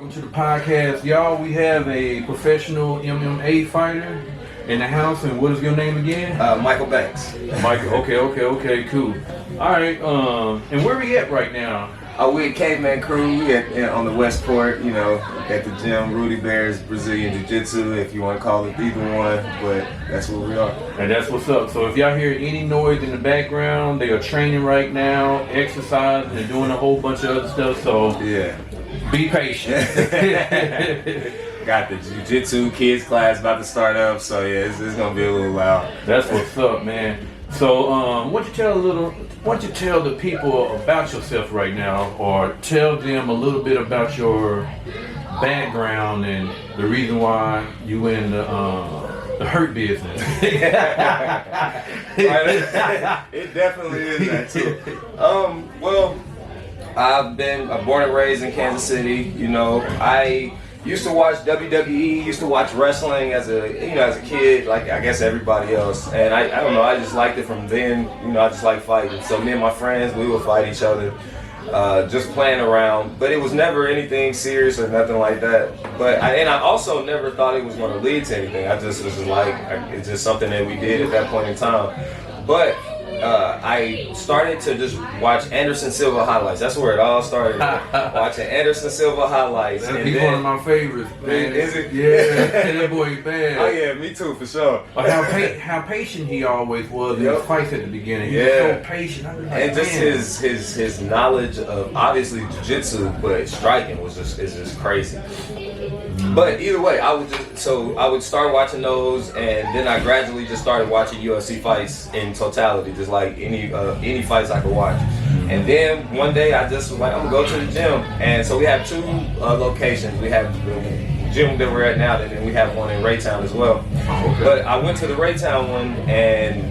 welcome to the podcast, y'all. We have a professional MMA fighter in the house, and what is your name again? Michael Banks. Michael. Okay, cool. All right, and where we at right now? We at Caveman Crew. We on the West Port, you know, at the gym, Rudy Bear's Brazilian Jiu-Jitsu, if you want to call it either one, but that's where we are. And that's what's up. So if y'all hear any noise in the background, they are training right now, exercising, and doing a whole bunch of other stuff, so yeah, be patient. Got the Jiu-Jitsu kids class about to start up, so yeah, it's going to be a little loud. That's what's up, man. So why don't you tell the people about yourself right now, or tell them a little bit about your background and the reason why you in the hurt business. It definitely is that too. Well, I'm born and raised in Kansas City. You know, I used to watch WWE, used to watch wrestling as a kid, like I guess everybody else. And I don't know, I just liked it from then. You know, I just like fighting. So me and my friends, we would fight each other, just playing around. But it was never anything serious or nothing like that. But I also never thought it was going to lead to anything. I just was just like, it's just something that we did at that point in time. But I started to just watch Anderson Silva highlights. That's where it all started. Watching Anderson Silva highlights. He's one of my favorites, man. Is it? Yeah, that boy's bad. Oh yeah, me too, for sure. How patient he always was in his fights at the beginning. He was so patient. And just his knowledge of obviously jiu-jitsu, but striking is just crazy. But either way, I would start watching those, and then I gradually just started watching UFC fights in totality, just like any fights I could watch. And then one day I just was like, I'm gonna go to the gym, and so we have two locations. We have the gym that we're at now, and then we have one in Raytown as well. Okay. But I went to the Raytown one, and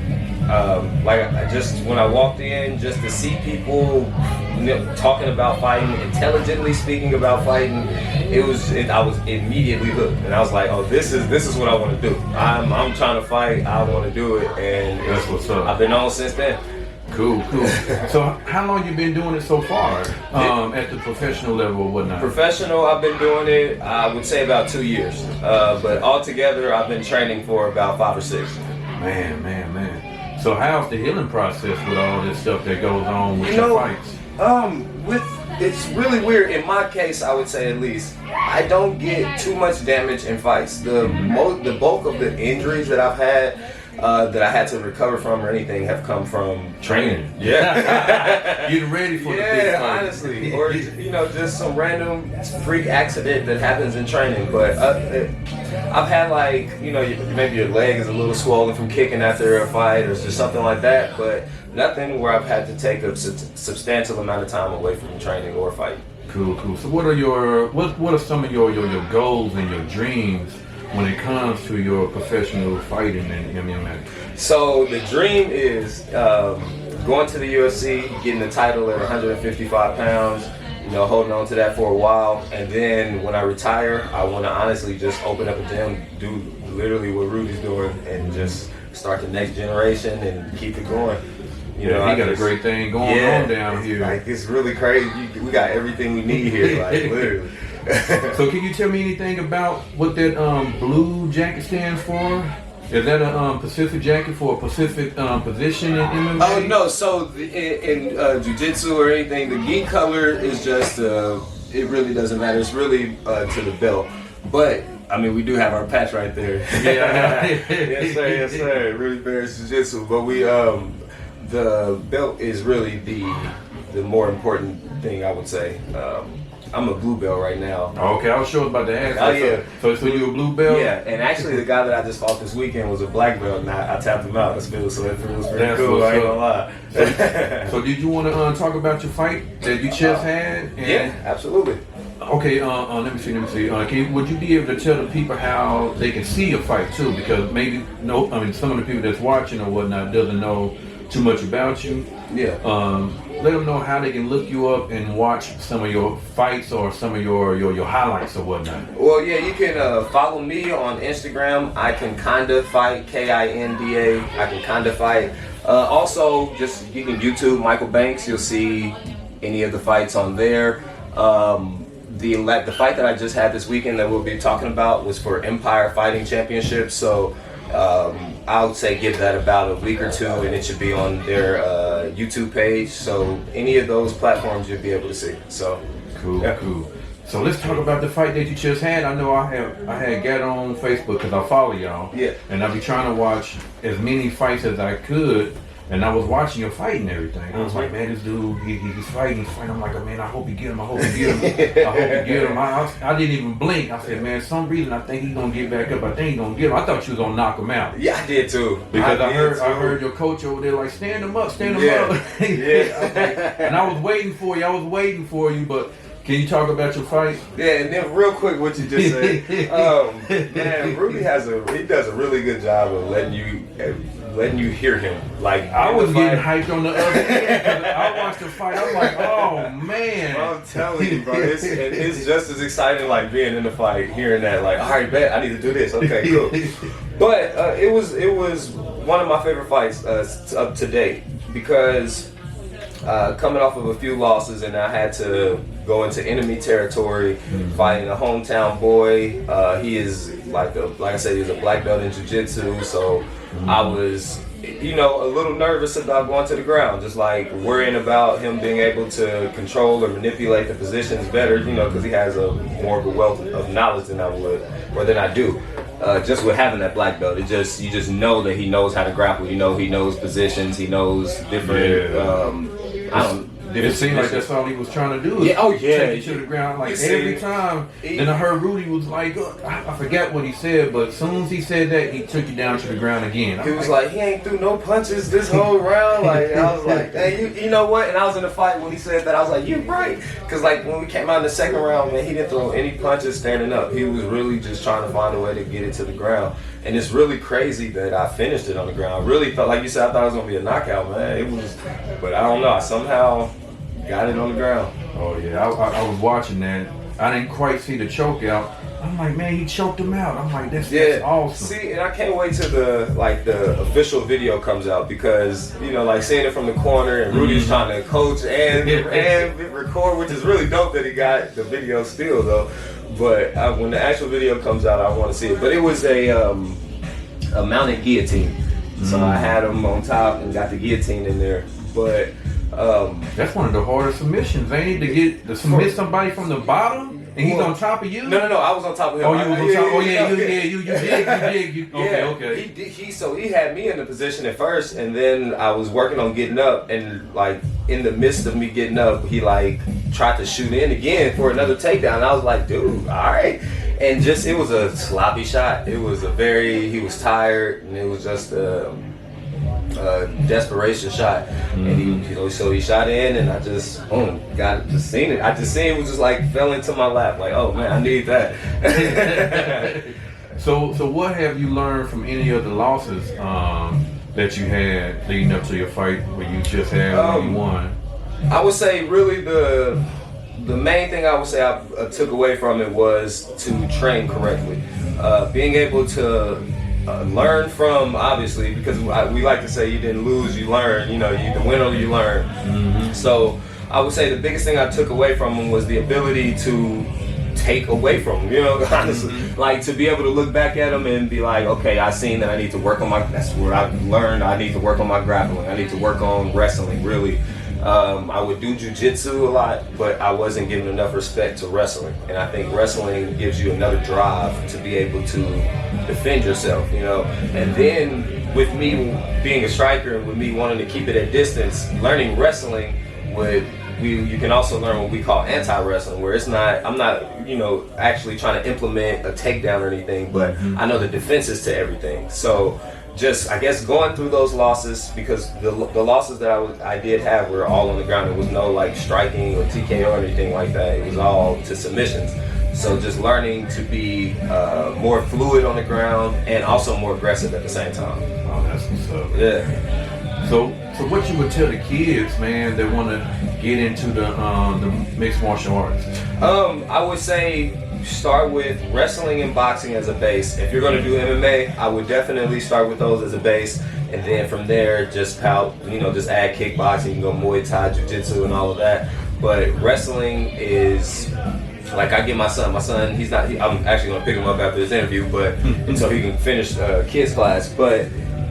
when I walked in, just to see people talking about fighting, intelligently speaking about fighting, I was immediately hooked, and I was like, oh, this is what I want to do. I'm trying to fight. I want to do it, and that's what's up. I've been on since then. Cool. So how long you been doing it so far, at the professional level or whatnot? Professional, I've been doing it, I would say about 2 years. But altogether, I've been training for about 5 or 6. Man. So how's the healing process with all this stuff that goes on with your fights? It's really weird. In my case, I would say at least, I don't get too much damage in fights. The bulk of the injuries that I've had, that I had to recover from or anything, have come from training. Yeah. Getting ready for the big fight. Honestly. Or, just some random freak accident that happens in training. But I've had maybe your leg is a little swollen from kicking after a fight or just something like that. But nothing where I've had to take a substantial amount of time away from training or fighting. Cool. So what are some of your goals and your dreams when it comes to your professional fighting in MMA? So the dream is going to the UFC, getting the title at 155 pounds, holding on to that for a while, and then when I retire, I want to honestly just open up a gym, do literally what Rudy's doing, and just start the next generation and keep it going. He got a great thing going on down here. It's really crazy. We got everything we need here, literally. So can you tell me anything about what that blue jacket stands for? Is that a Pacific jacket for a Pacific position in MMA? Oh no, so in jiu-jitsu or anything, the gi color is just, it really doesn't matter. It's really to the belt. But, we do have our patch right there. Yeah. Yes sir. Rudy Bear's jiu-jitsu. But the belt is really the more important thing, I would say. I'm a blue belt right now. Okay, I was sure about to ask. Oh yeah. So you're a blue belt? Yeah, and actually the guy that I just fought this weekend was a black belt, and I tapped him out. It feels pretty cool. I ain't gonna lie. So did you want to talk about your fight that you just had? Yeah, absolutely. Okay, let me see. Would you be able to tell the people how they can see your fight too? Because maybe some of the people that's watching or whatnot doesn't know too much about you. Yeah. Let them know how they can look you up and watch some of your fights or some of your highlights or whatnot. Well, yeah, you can follow me on Instagram. I can kinda fight, KINDA. I can kinda fight. Also, just you can YouTube Michael Banks. You'll see any of the fights on there. the fight that I just had this weekend that we'll be talking about was for Empire Fighting Championship. So I would say give that about a week or two, and it should be on their YouTube page. So any of those platforms you'll be able to see. So cool, cool. So let's talk about the fight that you just had. I know I had got on Facebook because I follow y'all. Yeah. And I be trying to watch as many fights as I could. And I was watching your fight and everything. I was like, man, this dude, he's fighting. I'm like, oh, man, I hope he get him. I hope he get him. I hope he get him. I didn't even blink. I said, man, some reason I think he's gonna get back up. I think he's gonna get him. I thought you was gonna knock him out. Yeah, I did too. Because I heard your coach over there like, stand him up, stand him up. Yeah. And I was waiting for you. But can you talk about your fight? Yeah, and then real quick, what you just said. Man, Rudy does a really good job of letting you hear him. Like I was getting hyped on the other end. I watched the fight. I'm like, oh man. I'm telling you, bro, it's just as exciting like being in the fight, hearing that. Like, all right, bet I need to do this. Okay, cool. But it was one of my favorite fights up to date because coming off of a few losses, and I had to go into enemy territory, fighting a hometown boy. He is like I said, he's a black belt in jiu-jitsu, so I was, a little nervous about going to the ground, just like worrying about him being able to control or manipulate the positions better, because he has more of a wealth of knowledge than I would, or than I do. Just with having that black belt, you just know that he knows how to grapple. He knows positions. He knows different. It seemed like that's all he was trying to do. Yeah, take you to the ground. Like every time. Then I heard Rudy was like, I forgot what he said, but as soon as he said that, he took you down to the ground again. He was like, he ain't threw no punches this whole round. Like I was like, hey, you know what? And I was in the fight when he said that. I was like, you're right, because like when we came out in the second round, man, he didn't throw any punches standing up. He was really just trying to find a way to get it to the ground. And it's really crazy that I finished it on the ground. Really felt like you said, I thought it was gonna be a knockout, man. It was, but I don't know. I somehow got it on the ground. Oh yeah, I was watching that. I didn't quite see the choke out. I'm like, man, he choked him out. I'm like, that's awesome. See, and I can't wait till the official video comes out, because like seeing it from the corner and Rudy's trying to coach and record, which is really dope that he got the video still though. But when the actual video comes out, I want to see it. But it was a mounted guillotine, so I had him on top and got the guillotine in there. But that's one of the hardest submissions, ain't it? To submit somebody from the bottom and he's on top of you? No, I was on top of him. Oh, you was on top? Oh yeah, you did. Okay. He had me in the position at first, and then I was working on getting up, and like in the midst of me getting up, he like tried to shoot in again for another takedown. And I was like, dude, all right. And it was a sloppy shot. He was tired, and it was just desperation shot, and so he shot in, and I just seen it. I just seen it was just like fell into my lap, like, oh man, I need that. So what have you learned from any of the losses that you had leading up to your fight where you just had when you won? I would say really the main thing I would say I took away from it was to train correctly, being able to learn from, obviously, because we like to say you didn't lose, you learn. You either win or you learn. So I would say the biggest thing I took away from him was the ability to take away from him, honestly. Like to be able to look back at him and be like, okay, I seen that I need to work on that's where I learned I need to work on my grappling. I need to work on wrestling, really. I would do jiu-jitsu a lot, but I wasn't giving enough respect to wrestling. And I think wrestling gives you another drive to be able to defend yourself, And then with me being a striker and with me wanting to keep it at distance, learning wrestling you can also learn what we call anti-wrestling, where I'm not, actually trying to implement a takedown or anything, but I know the defenses to everything. So just, I guess, going through those losses, because the losses that I did have were all on the ground. There was no like striking or TKO or anything like that. It was all to submissions. So just learning to be more fluid on the ground and also more aggressive at the same time. Oh, that's what's up. Yeah. So what you would tell the kids, man, that want to get into the mixed martial arts? I would say start with wrestling and boxing as a base. If you're going to do MMA, I would definitely start with those as a base, and then from there just add kickboxing. You can go Muay Thai, Jiu-Jitsu, and all of that. But wrestling is like I get my son, he's not, I'm actually gonna pick him up after this interview, but so he can finish kids class. But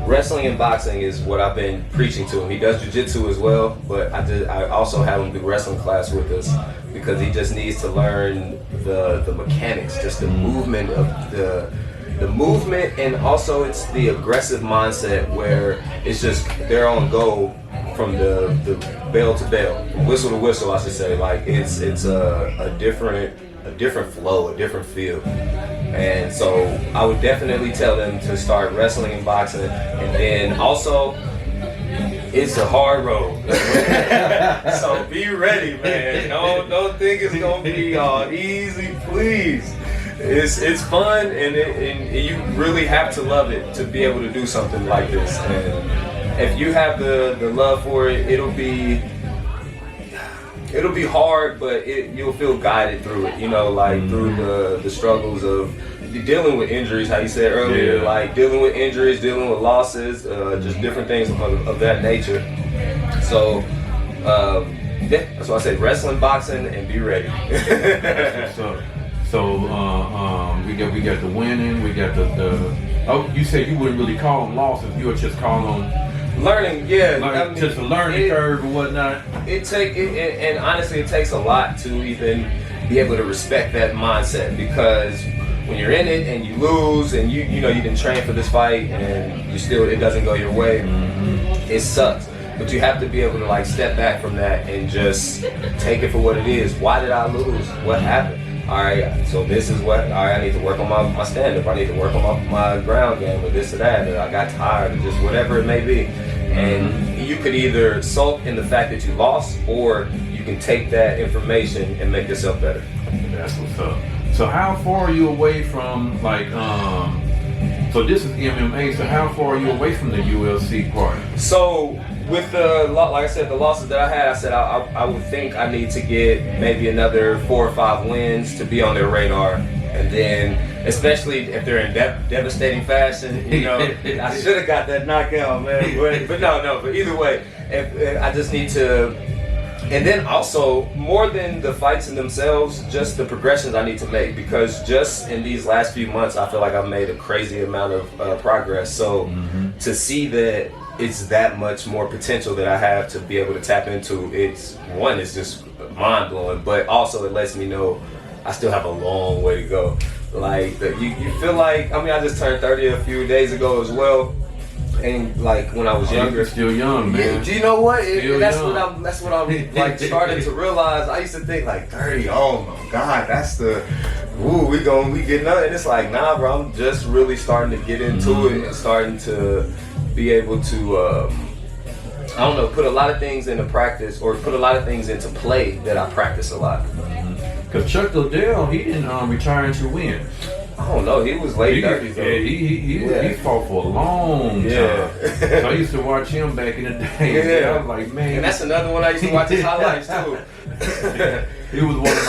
wrestling and boxing is what I've been preaching to him. He does jiu-jitsu as well, but I also have him do wrestling class with us because he just needs to learn the mechanics, just the movement of the movement, and also it's the aggressive mindset where it's just they're on go from the bell to bell, whistle to whistle, I should say. Like it's a different flow, a different feel. And so I would definitely tell them to start wrestling and boxing, and then also it's a hard road. So be ready, man. Don't think it's gonna be easy, please. It's fun, and you really have to love it to be able to do something like this. And if you have the love for it, it'll be hard, but you'll feel guided through it. Like through the struggles of dealing with injuries, how you said earlier, like dealing with injuries, dealing with losses, just different things of that nature. So yeah, that's why I said wrestling, boxing, and be ready. So we got the winning, we got the oh, you said you wouldn't really call them losses, you would just call them learning. Just a learning curve and whatnot. And honestly, it takes a lot to even be able to respect that mindset, because when you're in it and you lose and you didn't train for this fight and it doesn't go your way, it sucks. But you have to be able to like step back from that and just take it for what it is. Why did I lose? What happened? All right, so this is what, all right, I need to work on my stand-up. I need to work on my ground game or this or that. Or I got tired or just whatever it may be. And you could either sulk in the fact that you lost, or you can take that information and make yourself better. That's what's up. So how far are you away from so this is MMA, so how far are you away from the UFC part? So with like I said, the losses that I had, I said I would think I need to get maybe another 4 or 5 wins to be on their radar. And then, especially if they're in devastating fashion, I should have got that knockout, man. But no. But either way, if I just need to, and then also more than the fights in themselves, just the progressions I need to make, because just in these last few months, I feel like I've made a crazy amount of progress. So to see that it's that much more potential that I have to be able to tap into, it's just mind blowing, but also it lets me know I still have a long way to go. Like you feel like, I just turned 30 a few days ago as well, and like when I was younger, you're still young, man. Do you know what? That's what I'm like starting to realize. I used to think like 30. Oh my God, that's we getting up, and it's like, nah, bro. I'm just really starting to get into it and starting to be able to put a lot of things into practice, or put a lot of things into play that I practice a lot. Because Chuck Liddell, he didn't retire into win. I don't know, he was late 30s. Yeah, he fought for a long time. So I used to watch him back in the day. Yeah. I was like, man. And that's another one I used to watch his highlights too. He was one of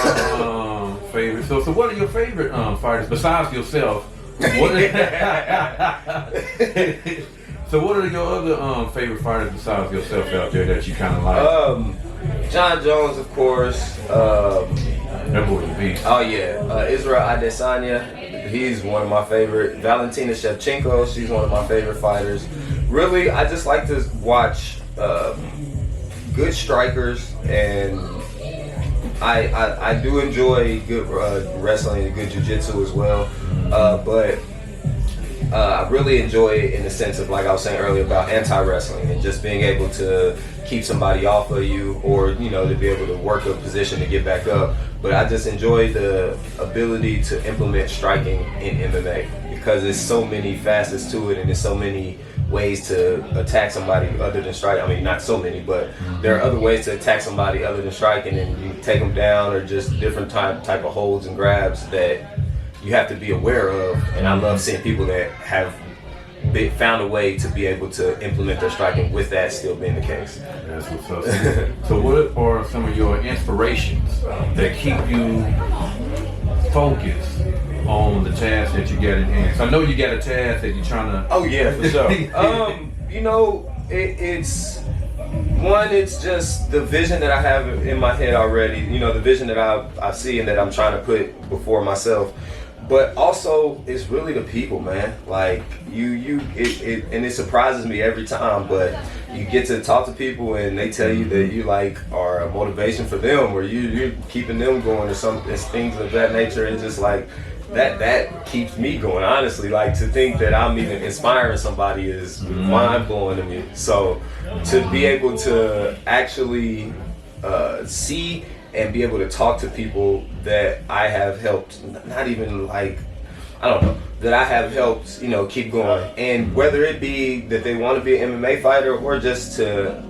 my favorites. So what are your favorite fighters besides yourself? So what are your other favorite fighters besides yourself out there that you kind of like? John Jones, of course. That boy's a beast. Oh yeah, Israel Adesanya, he's one of my favorite. Valentina Shevchenko, she's one of my favorite fighters. Really, I just like to watch good strikers, and I do enjoy good wrestling and good jiu-jitsu as well. But I really enjoy it in the sense of, like I was saying earlier, about anti-wrestling and just being able to keep somebody off of you, or to be able to work a position to get back up. But I just enjoy the ability to implement striking in MMA, because there's so many facets to it, and there's so many ways to attack somebody other than striking. I mean, not so many, but there are other ways to attack somebody other than striking, and you take them down, or just different type of holds and grabs that you have to be aware of. And I love seeing people that have found a way to be able to implement their striking with that still being the case. That's what's up. So what are some of your inspirations that keep you focused on the task that you got in hand? So I know you got a task that you're trying to... Oh yeah, for sure. It's One, it's just the vision that I have in my head already. You know, the vision that I see and that I'm trying to put before myself. But also, it's really the people, man. Like and it surprises me every time. But you get to talk to people and they tell you that you like are a motivation for them, or you're keeping them going, or some things of that nature. And just like that keeps me going. Honestly, like to think that I'm even inspiring somebody is mind blowing to me. So to be able to actually see and be able to talk to people that I have helped, not even like, I don't know, that I have helped, you know, keep going. And whether it be that they want to be an MMA fighter or just to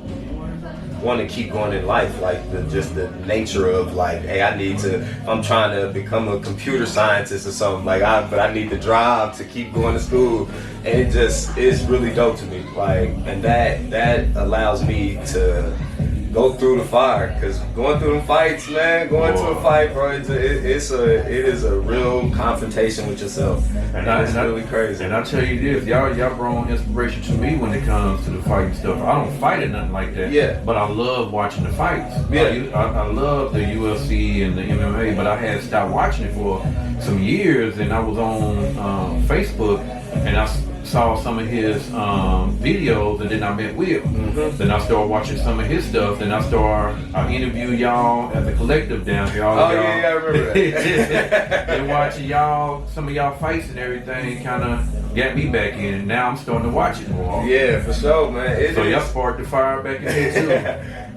want to keep going in life, like just the nature of like, hey, I'm trying to become a computer scientist or something, like but I need the drive to keep going to school. And it just is really dope to me. Like, and that allows me to go through the fire, because going through the fights, man, to a fight, bro, it is a real confrontation with yourself, and it's really crazy. And I tell you this, y'all brought inspiration to me when it comes to the fighting stuff. I don't fight or nothing like that, yeah, but I love watching the fights. Yeah, I love the UFC and the MMA, but I had stopped watching it for some years, and I was on Facebook, and I saw some of his videos, and then I met Will. Then I started watching some of his stuff. Then I interviewed y'all at the collective down here. Oh, yeah, I remember that. And watching some of y'all fights and everything kind of got me back in. And now I'm starting to watch it more. Yeah, for sure, man. Y'all sparked the fire back in here too.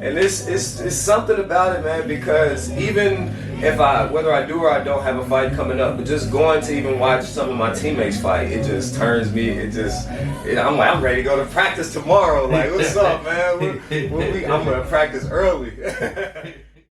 And it's something about it, man, because even if whether I do or I don't have a fight coming up, but just going to even watch some of my teammates fight, it just turns me, I'm like, I'm ready to go to practice tomorrow. Like, what's up, man? I'm going to practice early.